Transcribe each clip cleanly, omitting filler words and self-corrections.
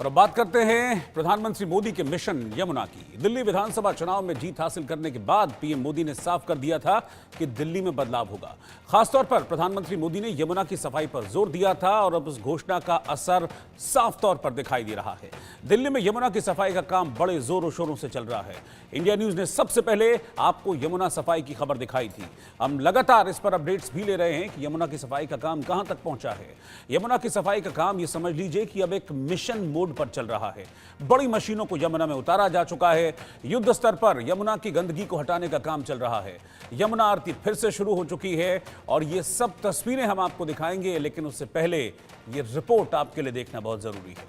और अब बात करते हैं प्रधानमंत्री मोदी के मिशन यमुना की। दिल्ली विधानसभा चुनाव में जीत हासिल करने के बाद पीएम मोदी ने साफ कर दिया था कि दिल्ली में बदलाव होगा। खासतौर पर प्रधानमंत्री मोदी ने यमुना की सफाई पर जोर दिया था और अब उस घोषणा का असर साफ तौर पर दिखाई दे रहा है। दिल्ली में यमुना की सफाई का काम बड़े जोरों शोरों से चल रहा है। इंडिया न्यूज ने सबसे पहले आपको यमुना सफाई की खबर दिखाई थी। हम लगातार इस पर अपडेट्स भी ले रहे हैं कि यमुना की सफाई का काम कहां तक पहुंचा है। यमुना की सफाई का काम ये समझ लीजिए कि अब एक मिशन मोड पर चल रहा है। बड़ी मशीनों को यमुना में उतारा जा चुका है। युद्ध स्तर पर यमुना की गंदगी को हटाने का काम चल रहा है। यमुना आरती फिर से शुरू हो चुकी है और ये सब तस्वीरें हम आपको दिखाएंगे, लेकिन उससे पहले ये रिपोर्ट आपके लिए देखना बहुत जरूरी है।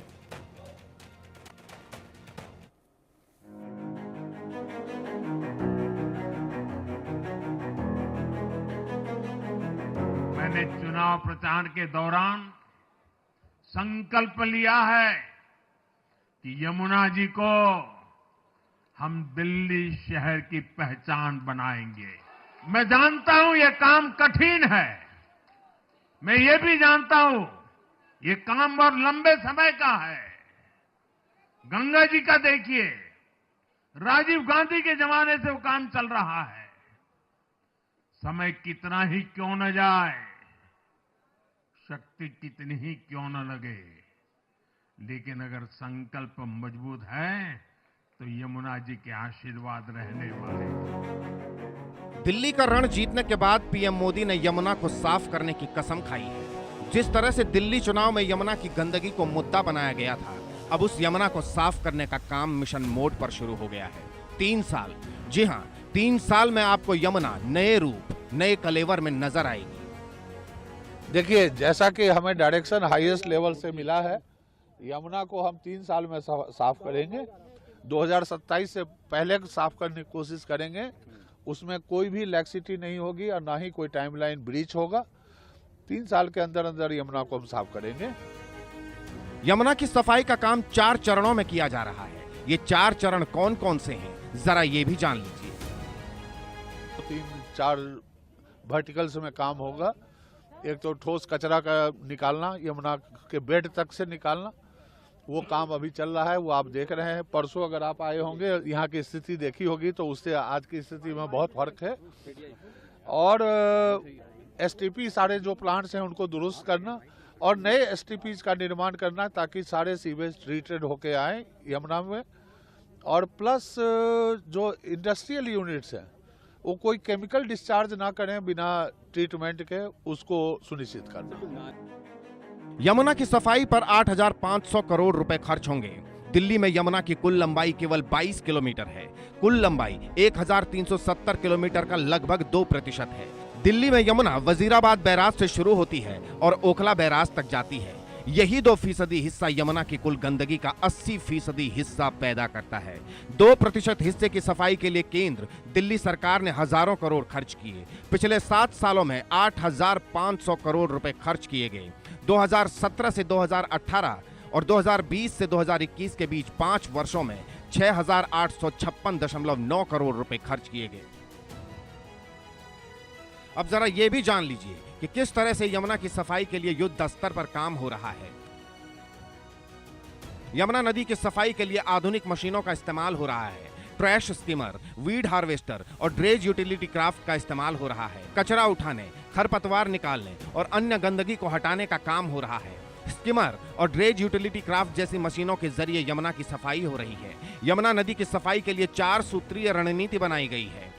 मैंने चुनाव प्रचार के दौरान संकल्प लिया है कि यमुना जी को हम दिल्ली शहर की पहचान बनाएंगे। मैं जानता हूं ये काम कठिन है, मैं ये भी जानता हूं ये काम बहुत लंबे समय का है। गंगा जी का देखिए, राजीव गांधी के जमाने से वो काम चल रहा है। समय कितना ही क्यों न जाए, शक्ति कितनी ही क्यों न लगे, लेकिन अगर संकल्प मजबूत है तो यमुना जी के आशीर्वाद रहने वाले। दिल्ली का रण जीतने के बाद पीएम मोदी ने यमुना को साफ करने की कसम खाई है। जिस तरह से दिल्ली चुनाव में यमुना की गंदगी को मुद्दा बनाया गया था, अब उस यमुना को साफ करने का काम मिशन मोड पर शुरू हो गया है। 3 साल, जी हाँ, 3 साल में आपको यमुना नए रूप, नए कलेवर में नजर आएगी। देखिए, जैसा कि हमें डायरेक्शन हाईएस्ट लेवल से मिला है, यमुना को हम 3 साल में साफ करेंगे। 2027 से पहले साफ करने की कोशिश करेंगे। उसमें कोई भी लैक्सिटी नहीं होगी और ना ही कोई टाइमलाइन ब्रीच होगा। 3 साल के अंदर अंदर यमुना को हम साफ करेंगे। यमुना की सफाई का काम 4 चरणों में किया जा रहा है। ये 4 चरण कौन कौन से हैं, जरा ये भी जान लीजिए। 3-4 वर्टिकल्स में काम होगा। एक तो ठोस कचरा का निकालना, यमुना के बेड तक से निकालना, वो काम अभी चल रहा है, वो आप देख रहे हैं। परसों अगर आप आए होंगे, यहाँ की स्थिति देखी होगी, तो उससे आज की स्थिति में बहुत फर्क है। और एसटीपी सारे जो प्लांट्स हैं उनको दुरुस्त करना और नए एसटीपीज का निर्माण करना, ताकि सारे सीवेज ट्रीटेड होके आए यमुना में। और प्लस जो इंडस्ट्रियल यूनिट्स हैं वो कोई केमिकल डिस्चार्ज ना करें बिना ट्रीटमेंट के, उसको सुनिश्चित करना। यमुना की सफाई पर 8,500 करोड़ रुपए खर्च होंगे। दिल्ली में यमुना की कुल लंबाई केवल 22 किलोमीटर है। कुल लंबाई 1,370 किलोमीटर का लगभग 2% है। दिल्ली में यमुना वजीराबाद बैराज से शुरू होती है और ओखला बैराज तक जाती है। यही 2% हिस्सा यमुना की कुल गंदगी का 80% हिस्सा पैदा करता है। 2% हिस्से की सफाई के लिए केंद्र दिल्ली सरकार ने हजारों करोड़ खर्च किए। पिछले 7 सालों में 8,500 करोड़ रुपए खर्च किए गए। 2017 से 2018 और 2020 से 2021 के बीच 5 वर्षों में 6,856.9 करोड़ रुपए खर्च किए गए। अब जरा यह भी जान लीजिए कि किस तरह से यमुना की सफाई के लिए युद्ध स्तर पर काम हो रहा है। यमुना नदी की सफाई के लिए आधुनिक मशीनों का इस्तेमाल हो रहा है। ट्रैश स्कीमर, वीड हार्वेस्टर और ड्रेज यूटिलिटी क्राफ्ट का इस्तेमाल हो रहा है। कचरा उठाने, खरपतवार निकालने और अन्य गंदगी को हटाने का काम हो रहा है। स्कीमर और ड्रेज यूटिलिटी क्राफ्ट जैसी मशीनों के जरिए यमुना की सफाई हो रही है। यमुना नदी की सफाई के लिए 4 सूत्रीय रणनीति बनाई गई है।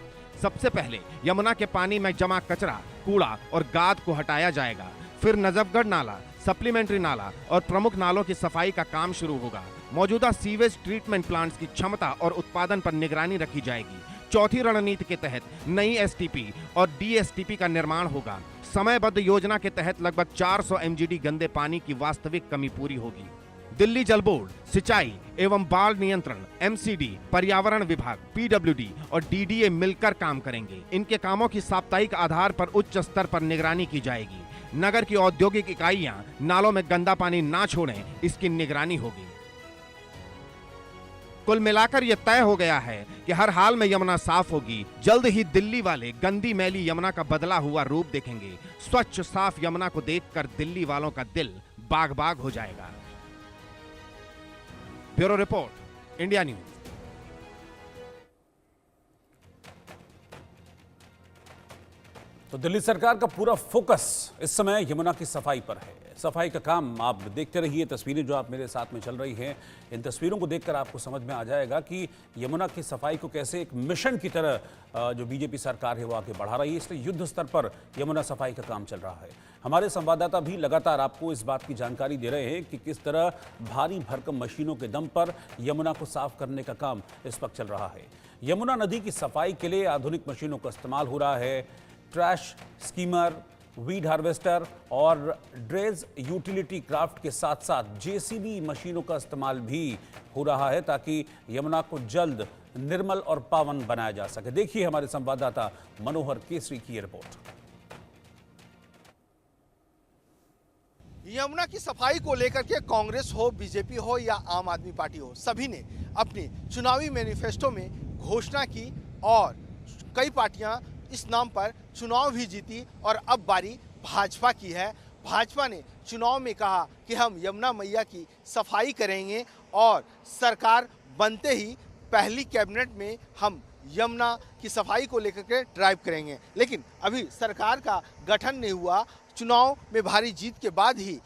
सबसे पहले यमुना के पानी में जमा कचरा, कूड़ा और गाद को हटाया जाएगा। फिर नजफगढ़ नाला, सप्लीमेंट्री नाला और प्रमुख नालों की सफाई का काम शुरू होगा। मौजूदा सीवेज ट्रीटमेंट प्लांट्स की क्षमता और उत्पादन पर निगरानी रखी जाएगी। चौथी रणनीति के तहत नई एसटीपी और डीएसटीपी का निर्माण होगा। समयबद्ध योजना के तहत लगभग 400 एमजीडी गंदे पानी की वास्तविक कमी पूरी होगी। दिल्ली जल बोर्ड, सिंचाई एवं बाढ़ नियंत्रण, एमसीडी, पर्यावरण विभाग, पीडब्ल्यूडी और डीडीए मिलकर काम करेंगे। इनके कामों की साप्ताहिक आधार पर उच्च स्तर पर निगरानी की जाएगी। नगर की औद्योगिक इकाइयां नालों में गंदा पानी ना छोड़ें, इसकी निगरानी होगी। कुल मिलाकर यह तय हो गया है कि हर हाल में यमुना साफ होगी। जल्द ही दिल्ली वाले गंदी मैली यमुना का बदला हुआ रूप देखेंगे। स्वच्छ साफ यमुना को देखकर दिल्ली वालों का दिल बाग बाग हो जाएगा। Bureau report, India news. तो दिल्ली सरकार का पूरा फोकस इस समय यमुना की सफाई पर है। सफाई का काम आप देखते रहिए। तस्वीरें जो आप मेरे साथ में चल रही हैं, इन तस्वीरों को देखकर आपको समझ में आ जाएगा कि यमुना की सफाई को कैसे एक मिशन की तरह जो बीजेपी सरकार है वो आगे बढ़ा रही है। इसलिए युद्ध स्तर पर यमुना सफाई का काम चल रहा है। हमारे संवाददाता भी लगातार आपको इस बात की जानकारी दे रहे हैं कि किस तरह भारी भरकम मशीनों के दम पर यमुना को साफ करने का काम इस वक्त चल रहा है। यमुना नदी की सफाई के लिए आधुनिक मशीनों का इस्तेमाल हो रहा है। ट्रैश स्कीमर, वीड हार्वेस्टर और ड्रेज यूटिलिटी क्राफ्ट के साथ साथ जेसीबी मशीनों का इस्तेमाल भी हो रहा है ताकि यमुना को जल्द निर्मल और पावन बनाया जा सके। देखिए हमारे संवाददाता मनोहर केसरी की रिपोर्ट। यमुना की सफाई को लेकर के कांग्रेस हो, बीजेपी हो या आम आदमी पार्टी हो, सभी ने अपने चुनावी मैनिफेस्टो में घोषणा की और कई पार्टियां इस नाम पर चुनाव भी जीती और अब बारी भाजपा की है। भाजपा ने चुनाव में कहा कि हम यमुना मैया की सफाई करेंगे और सरकार बनते ही पहली कैबिनेट में हम यमुना की सफाई को लेकर के ड्राइव करेंगे। लेकिन अभी सरकार का गठन नहीं हुआ। चुनाव में भारी जीत के बाद ही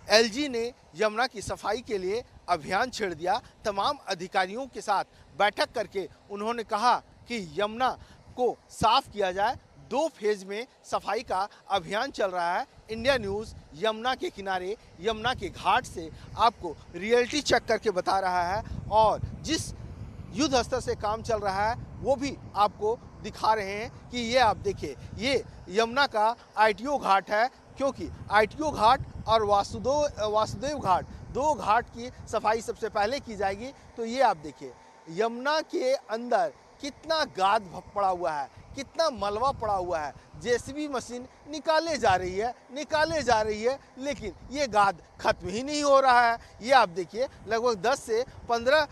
एलजी ने यमुना की सफाई के लिए अभियान छेड़ दिया। तमाम अधिकारियों के साथ बैठक करके उन्होंने कहा कि यमुना को साफ किया जाए। 2 फेज में सफाई का अभियान चल रहा है। इंडिया न्यूज़ यमुना के किनारे, यमुना के घाट से आपको रियलिटी चेक करके बता रहा है और जिस युद्ध स्तर से काम चल रहा है वो भी आपको दिखा रहे हैं कि ये आप देखिए, ये यमुना का आईटीओ घाट है, क्योंकि आईटीओ घाट और वासुदेव घाट, 2 घाट की सफाई सबसे पहले की जाएगी। तो ये आप देखिए यमुना के अंदर कितना गाद पड़ा हुआ है, कितना मलबा पड़ा हुआ है। जेसीबी मशीन निकाले जा रही है, लेकिन ये गाद खत्म ही नहीं हो रहा है। ये आप देखिए लगभग 10 से 15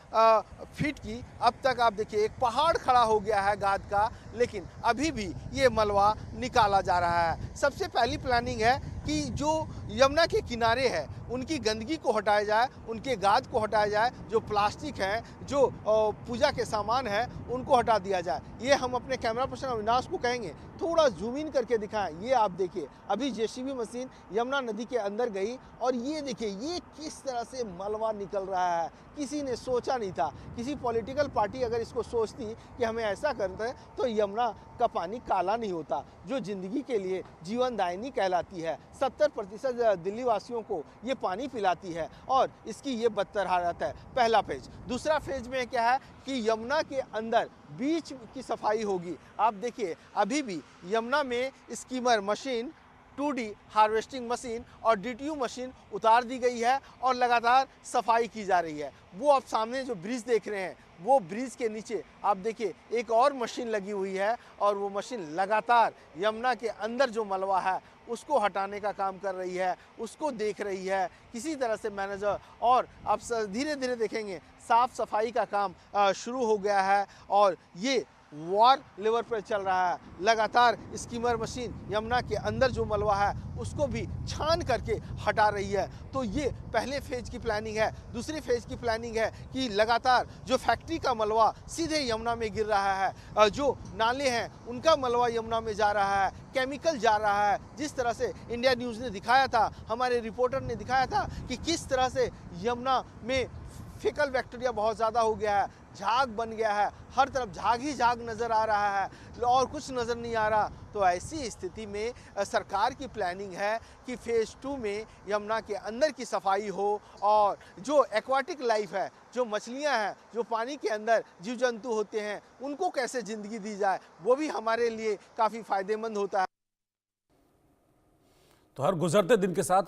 फीट की अब तक आप देखिए एक पहाड़ खड़ा हो गया है गाद का, लेकिन अभी भी ये मलबा निकाला जा रहा है। सबसे पहली प्लानिंग है कि जो यमुना के किनारे है उनकी गंदगी को हटाया जाए, उनके गाद को हटाया जाए, जो प्लास्टिक है, जो पूजा के सामान है उनको हटा दिया जाए। ये हम अपने कैमरा पर्सन अविनाश को कहेंगे थोड़ा जूम इन करके दिखाएं। ये आप देखिए अभी जेसीबी मशीन यमुना नदी के अंदर गई और ये देखिए ये किस तरह से मलबा निकल रहा है। किसी ने सोचा नहीं था, किसी पॉलिटिकल पार्टी अगर इसको सोचती कि हमें ऐसा करते हैं तो यमुना का पानी काला नहीं होता, जो जिंदगी के लिए जीवनदायिनी कहलाती है। 70% दिल्ली वासियों को ये पानी पिलाती है और इसकी ये बदतर हालत है। पहला फेज। दूसरा फेज में क्या है कि यमुना के अंदर बीच की सफाई होगी। आप देखिए अभी भी यमुना में schemer machine, 2D harvesting machine और DTU मशीन उतार दी गई है और लगातार सफाई की जा रही है। वो आप सामने जो ब्रिज देख रहे हैं, वो ब्रिज के नीचे आप देखिए एक और मशीन लगी हुई है और वो मशीन लगातार यमुना के अंदर जो मलबा है उसको हटाने का काम कर रही है, उसको देख रही है। किसी तरह से मैनेजर और आप धीरे धीरे देखेंगे साफ सफाई का काम शुरू हो गया है और ये वॉर लेवल पर चल रहा है। लगातार स्कीमर मशीन यमुना के अंदर जो मलबा है उसको भी छान करके हटा रही है। तो ये पहले फेज की प्लानिंग है। दूसरी फेज की प्लानिंग है कि लगातार जो फैक्ट्री का मलबा सीधे यमुना में गिर रहा है, जो नाले हैं उनका मलबा यमुना में जा रहा है, केमिकल जा रहा है। जिस तरह से इंडिया न्यूज़ ने दिखाया था, हमारे रिपोर्टर ने दिखाया था कि किस तरह से यमुना में फीकल बैक्टीरिया बहुत ज़्यादा हो गया है, झाग बन गया है, हर तरफ झाग ही झाग नज़र आ रहा है और कुछ नज़र नहीं आ रहा। तो ऐसी स्थिति में सरकार की प्लानिंग है कि फेज़ 2 में यमुना के अंदर की सफाई हो और जो एक्वाटिक लाइफ है, जो मछलियां हैं, जो पानी के अंदर जीव जंतु होते हैं, उनको कैसे ज़िंदगी दी जाए, वो भी हमारे लिए काफ़ी फ़ायदेमंद होता है। तो हर गुजरते दिन के साथ